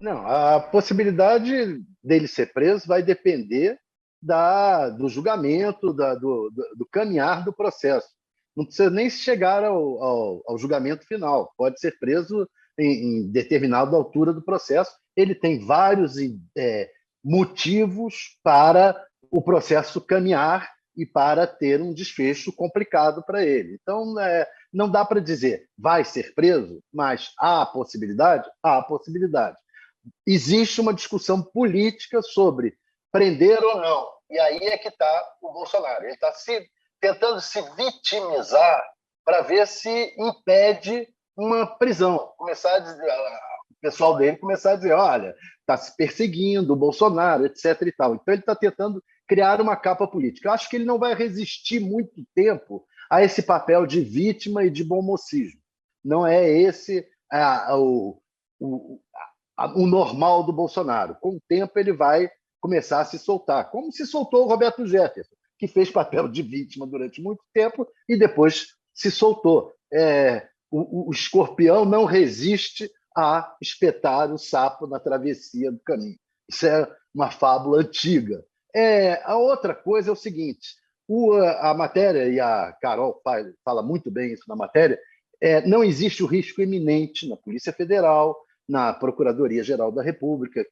Não, a possibilidade dele ser preso vai depender do julgamento, do caminhar do processo. Não precisa nem chegar ao julgamento final. Pode ser preso em determinada altura do processo. Ele tem vários motivos para o processo caminhar e para ter um desfecho complicado para ele. Então, não dá para dizer vai ser preso, mas há a possibilidade? Há a possibilidade. Existe uma discussão política sobre prender ou não. E aí é que está o Bolsonaro. Ele está tentando se vitimizar para ver se impede uma prisão. Começar a dizer, o pessoal dele começar a dizer, olha, está se perseguindo o Bolsonaro, etc. e tal. Então ele está tentando criar uma capa política. Eu acho que ele não vai resistir muito tempo a esse papel de vítima e de bom-mocismo. Não é esse o normal do Bolsonaro. Com o tempo, ele vai começar a se soltar, como se soltou o Roberto Jefferson, que fez papel de vítima durante muito tempo e depois se soltou. O escorpião não resiste a espetar o sapo na travessia do caminho. Isso é uma fábula antiga. A outra coisa é o seguinte, a matéria, e a Carol fala muito bem isso na matéria, não existe o risco iminente na Polícia Federal, na Procuradoria-Geral da República,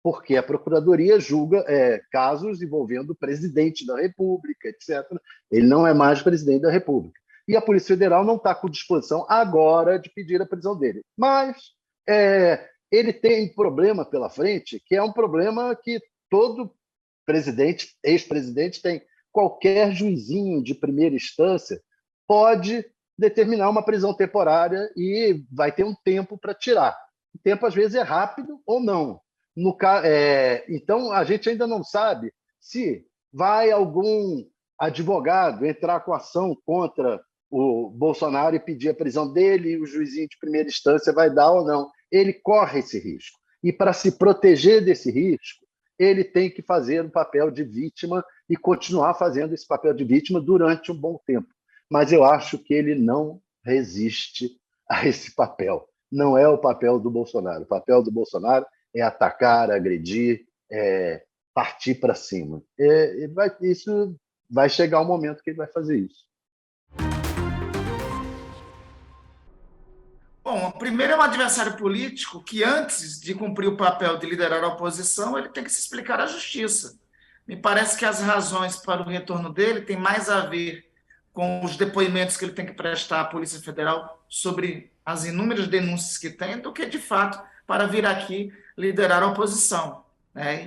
porque a Procuradoria julga casos envolvendo o presidente da República, etc. Ele não é mais presidente da República. E a Polícia Federal não está com disposição agora de pedir a prisão dele. Mas ele tem um problema pela frente, que é um problema que todo presidente, ex-presidente tem. Qualquer juizinho de primeira instância pode determinar uma prisão temporária e vai ter um tempo para tirar. O tempo, às vezes, é rápido ou não. Então, a gente ainda não sabe se vai algum advogado entrar com ação contra o Bolsonaro e pedir a prisão dele, e o juizinho de primeira instância vai dar ou não. Ele corre esse risco. E, para se proteger desse risco, ele tem que fazer um papel de vítima e continuar fazendo esse papel de vítima durante um bom tempo. Mas eu acho que ele não resiste a esse papel. Não é o papel do Bolsonaro. O papel do Bolsonaro é atacar, agredir, partir para cima. Isso vai chegar um momento que ele vai fazer isso. Bom, primeiro é um adversário político que, antes de cumprir o papel de liderar a oposição, ele tem que se explicar à justiça. Me parece que as razões para o retorno dele têm mais a ver com os depoimentos que ele tem que prestar à Polícia Federal sobre as inúmeras denúncias que tem, do que, de fato, para vir aqui liderar a oposição.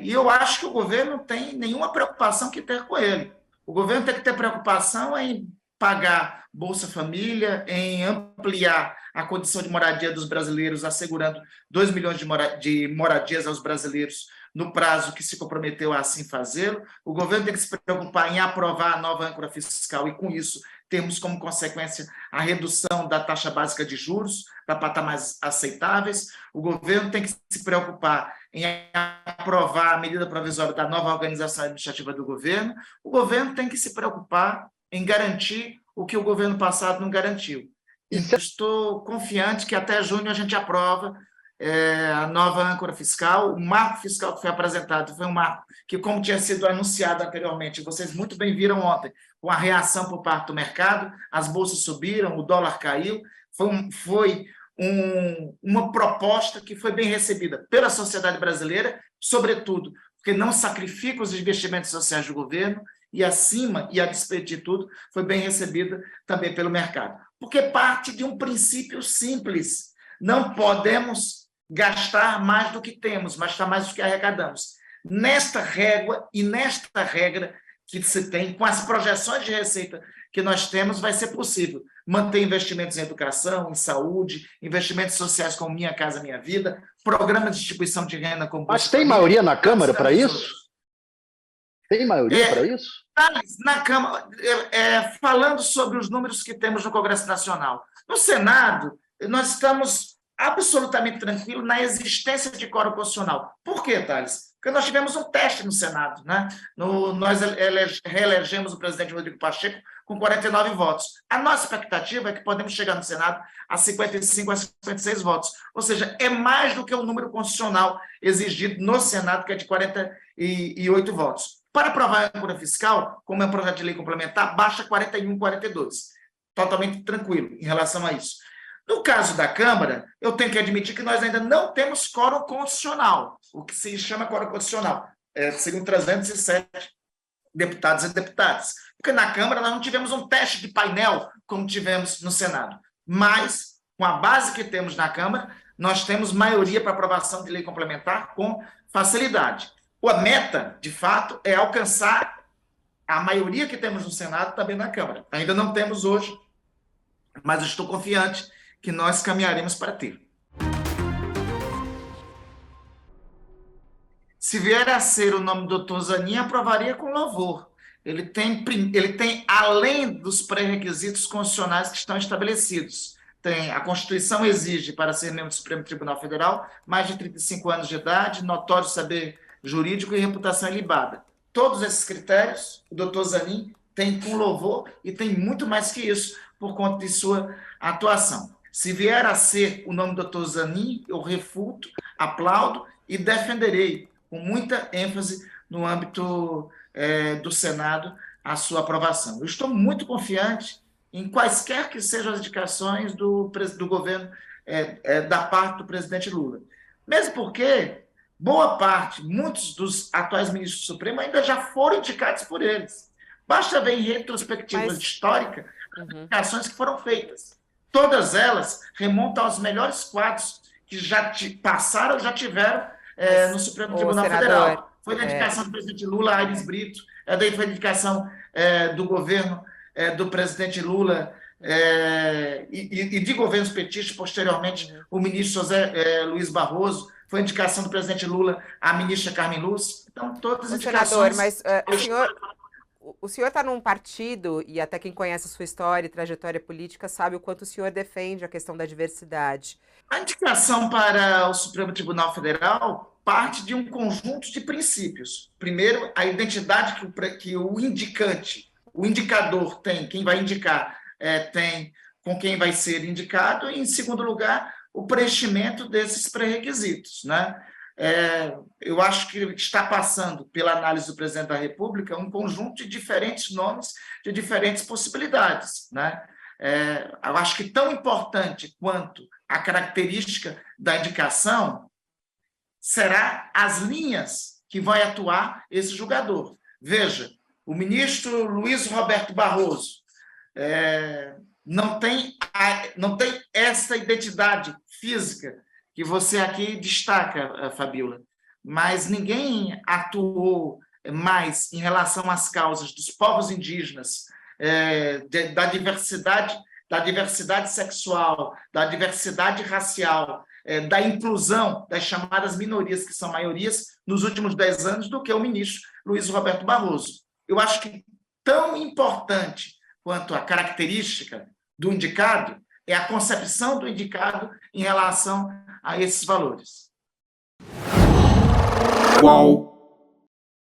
E eu acho que o governo não tem nenhuma preocupação que ter com ele. O governo tem que ter preocupação em pagar Bolsa Família, em ampliar a condição de moradia dos brasileiros, assegurando 2 milhões de moradias aos brasileiros no prazo que se comprometeu a assim fazê-lo. O governo tem que se preocupar em aprovar a nova âncora fiscal e, com isso, temos como consequência a redução da taxa básica de juros para patamares aceitáveis. O governo tem que se preocupar em aprovar a medida provisória da nova organização administrativa do governo. O governo tem que se preocupar em garantir o que o governo passado não garantiu. Estou confiante que até junho a gente aprova a nova âncora fiscal. O marco fiscal que foi apresentado foi um marco que, como tinha sido anunciado anteriormente, vocês muito bem viram ontem, com a reação por parte do mercado, as bolsas subiram, o dólar caiu, foi uma proposta que foi bem recebida pela sociedade brasileira, sobretudo porque não sacrifica os investimentos sociais do governo, e acima, e a despeito de tudo, foi bem recebida também pelo mercado. Porque parte de um princípio simples: não podemos gastar mais do que temos, mas gastar mais do que arrecadamos. Nesta régua e nesta regra que se tem, com as projeções de receita que nós temos, vai ser possível manter investimentos em educação, em saúde, investimentos sociais como Minha Casa Minha Vida, programa de distribuição de renda como... Mas tem maioria na Câmara para isso? Tem maioria para isso? Na Câmara, falando sobre os números que temos no Congresso Nacional. No Senado, nós estamos absolutamente tranquilos na existência de quórum constitucional. Por quê, Thales? Porque nós tivemos um teste no Senado, né? Nós reelegemos o presidente Rodrigo Pacheco com 49 votos. A nossa expectativa é que podemos chegar no Senado a 55 a 56 votos. Ou seja, é mais do que o número constitucional exigido no Senado, que é de 48 votos. Para aprovar a âncora fiscal, como é um projeto de lei complementar, baixa 41, 42. Totalmente tranquilo em relação a isso. No caso da Câmara, eu tenho que admitir que nós ainda não temos quórum constitucional, o que se chama quórum constitucional. Seriam 307 deputados e deputadas. Porque na Câmara nós não tivemos um teste de painel como tivemos no Senado. Mas, com a base que temos na Câmara, nós temos maioria para aprovação de lei complementar com facilidade. A meta, de fato, é alcançar a maioria que temos no Senado também na Câmara. Ainda não temos hoje, mas eu estou confiante que nós caminharemos para ter. Se vier a ser o nome do Dr. Zanin, aprovaria com louvor. Ele tem, além dos pré-requisitos constitucionais que estão estabelecidos, a Constituição exige, para ser membro do Supremo Tribunal Federal, mais de 35 anos de idade, notório saber jurídico e reputação ilibada. Todos esses critérios, o Dr. Zanin tem com louvor e tem muito mais que isso por conta de sua atuação. Se vier a ser o nome do Dr. Zanin, eu refuto, aplaudo e defenderei com muita ênfase no âmbito do Senado a sua aprovação. Eu estou muito confiante em quaisquer que sejam as indicações do governo, da parte do presidente Lula. Mesmo porque boa parte, muitos dos atuais ministros do Supremo ainda já foram indicados por eles. Basta ver em retrospectiva histórica as indicações que foram feitas. Todas elas remontam aos melhores quadros que já passaram, já tiveram no Supremo Tribunal Federal. Foi da indicação do presidente Lula, Aires Brito, daí foi a indicação do governo do presidente Lula e de governos petistas, posteriormente, o ministro José Luiz Barroso, foi a indicação do presidente Lula à ministra Carmen Lúcia. Então, todas as indicações... Senador, mas o senhor está num partido, e até quem conhece a sua história e trajetória política sabe o quanto o senhor defende a questão da diversidade. A indicação para o Supremo Tribunal Federal parte de um conjunto de princípios. Primeiro, a identidade que o indicador tem, quem vai indicar tem com quem vai ser indicado, e, em segundo lugar, o preenchimento desses pré-requisitos, né? Eu acho que está passando pela análise do presidente da República um conjunto de diferentes nomes, de diferentes possibilidades, né? Eu acho que tão importante quanto a característica da indicação será as linhas que vai atuar esse julgador. Veja, o ministro Luiz Roberto Barroso não tem essa identidade física que você aqui destaca, Fabíola, mas ninguém atuou mais em relação às causas dos povos indígenas, da diversidade sexual, da diversidade racial, da inclusão das chamadas minorias, que são maiorias, nos últimos 10 anos, do que o ministro Luiz Roberto Barroso. Eu acho que tão importante quanto a característica do indicado é a concepção do indicado em relação a esses valores. Qual